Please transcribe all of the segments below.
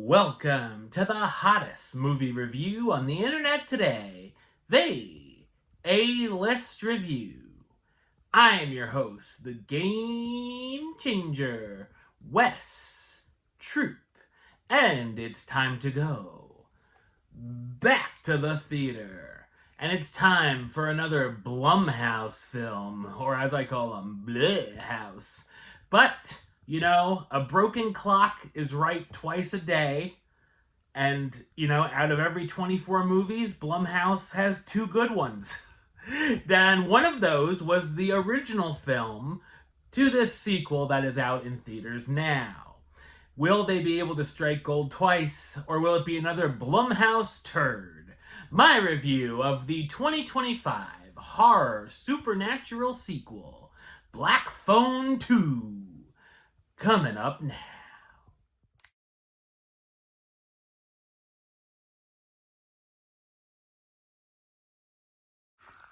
Welcome to the hottest movie review on the internet today, the A-List Review. I am your host, the Game Changer, Wes Troop, and it's time to go back to the theater. And it's time for another Blumhouse film, or as I call them, Blumhouse. But, a broken clock is right twice a day. And, out of every 24 movies, Blumhouse has two good ones. And one of those was the original film to this sequel that is out in theaters now. Will they be able to strike gold twice, or will it be another Blumhouse turd? My review of the 2025 horror supernatural sequel, Black Phone 2, coming up now.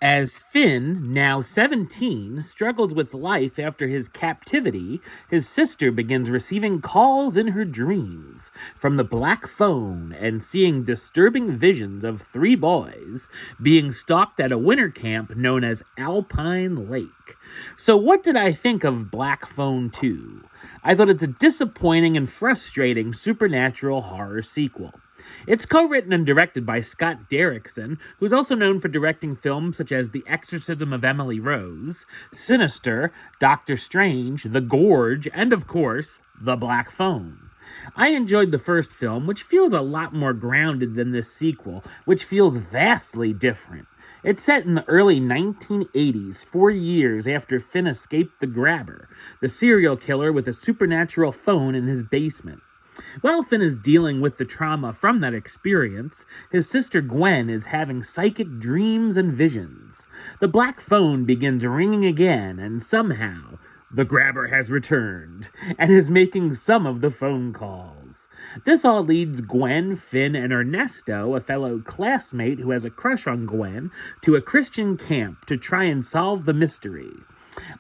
As Finn, now 17, struggles with life after his captivity, his sister begins receiving calls in her dreams from the Black Phone and seeing disturbing visions of three boys being stalked at a winter camp known as Alpine Lake. So what did I think of Black Phone 2? I thought it's a disappointing and frustrating supernatural horror sequel. It's co-written and directed by Scott Derrickson, who's also known for directing films such as The Exorcism of Emily Rose, Sinister, Doctor Strange, The Gorge, and of course, The Black Phone. I enjoyed the first film, which feels a lot more grounded than this sequel, which feels vastly different. It's set in the early 1980s, 4 years after Finn escaped the Grabber, the serial killer with a supernatural phone in his basement. While Finn is dealing with the trauma from that experience, his sister Gwen is having psychic dreams and visions. The Black Phone begins ringing again, and somehow, the Grabber has returned, and is making some of the phone calls. This all leads Gwen, Finn, and Ernesto, a fellow classmate who has a crush on Gwen, to a Christian camp to try and solve the mystery.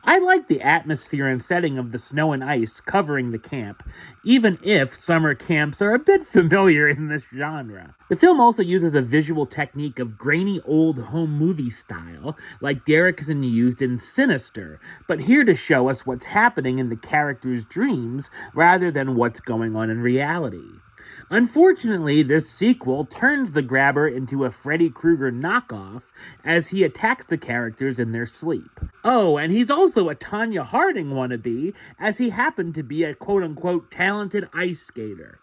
I like the atmosphere and setting of the snow and ice covering the camp, even if summer camps are a bit familiar in this genre. The film also uses a visual technique of grainy old home movie style, like Derrickson used in Sinister, but here to show us what's happening in the characters' dreams rather than what's going on in reality. Unfortunately, this sequel turns the Grabber into a Freddy Krueger knockoff as he attacks the characters in their sleep. Oh, and he's also a Tonya Harding wannabe, as he happened to be a quote-unquote talented ice skater.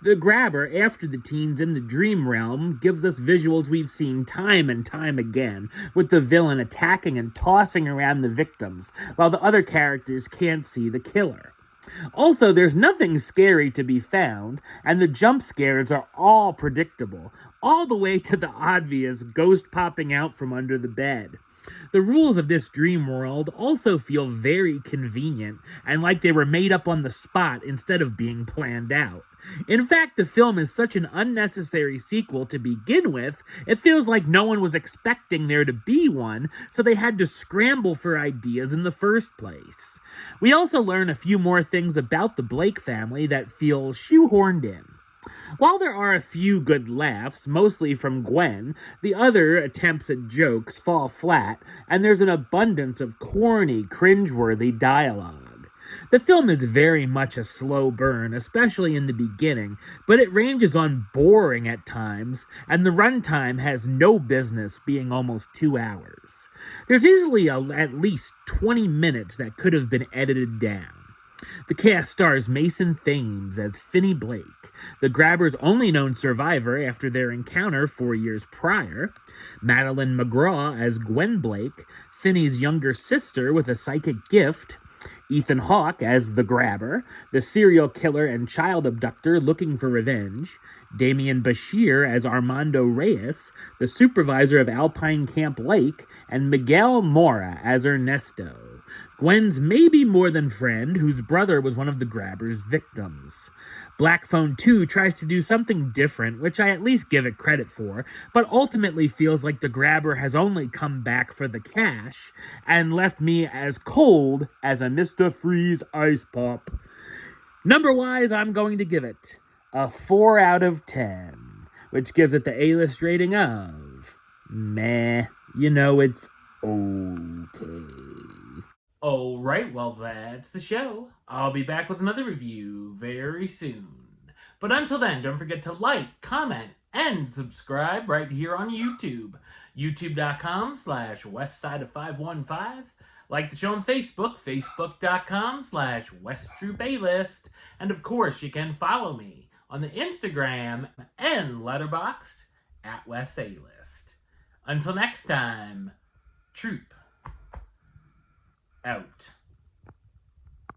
The Grabber, after the teens in the dream realm, gives us visuals we've seen time and time again, with the villain attacking and tossing around the victims, while the other characters can't see the killer. Also, there's nothing scary to be found, and the jump scares are all predictable, all the way to the obvious ghost popping out from under the bed. The rules of this dream world also feel very convenient and like they were made up on the spot instead of being planned out. In fact, the film is such an unnecessary sequel to begin with, it feels like no one was expecting there to be one, so they had to scramble for ideas in the first place. We also learn a few more things about the Blake family that feel shoehorned in. While there are a few good laughs, mostly from Gwen, the other attempts at jokes fall flat, and there's an abundance of corny, cringeworthy dialogue. The film is very much a slow burn, especially in the beginning, but it ranges on boring at times, and the runtime has no business being almost 2 hours. There's easily at least 20 minutes that could have been edited down. The cast stars Mason Thames as Finney Blake, the Grabber's only known survivor after their encounter 4 years prior, Madeline McGraw as Gwen Blake, Finney's younger sister with a psychic gift, Ethan Hawke as the Grabber, the serial killer and child abductor looking for revenge, Damian Bashir as Armando Reyes, the supervisor of Alpine Camp Lake, and Miguel Mora as Ernesto, Gwen's maybe more than friend, whose brother was one of the Grabber's victims. Black Phone 2 tries to do something different, which I at least give it credit for, but ultimately feels like the Grabber has only come back for the cash, and left me as cold as a Mr. Freeze ice pop. Number-wise, I'm going to give it a 4 out of 10, which gives it the A-list rating of meh. You know, it's okay. Alright, well, that's the show. I'll be back with another review very soon. But until then, don't forget to like, comment, and subscribe right here on YouTube. YouTube.com/Westside of 515. Like the show on Facebook, Facebook.com/WestTruePaylist. And of course, you can follow me on the Instagram and Letterboxd at WestAlist. Until next time, Troop out.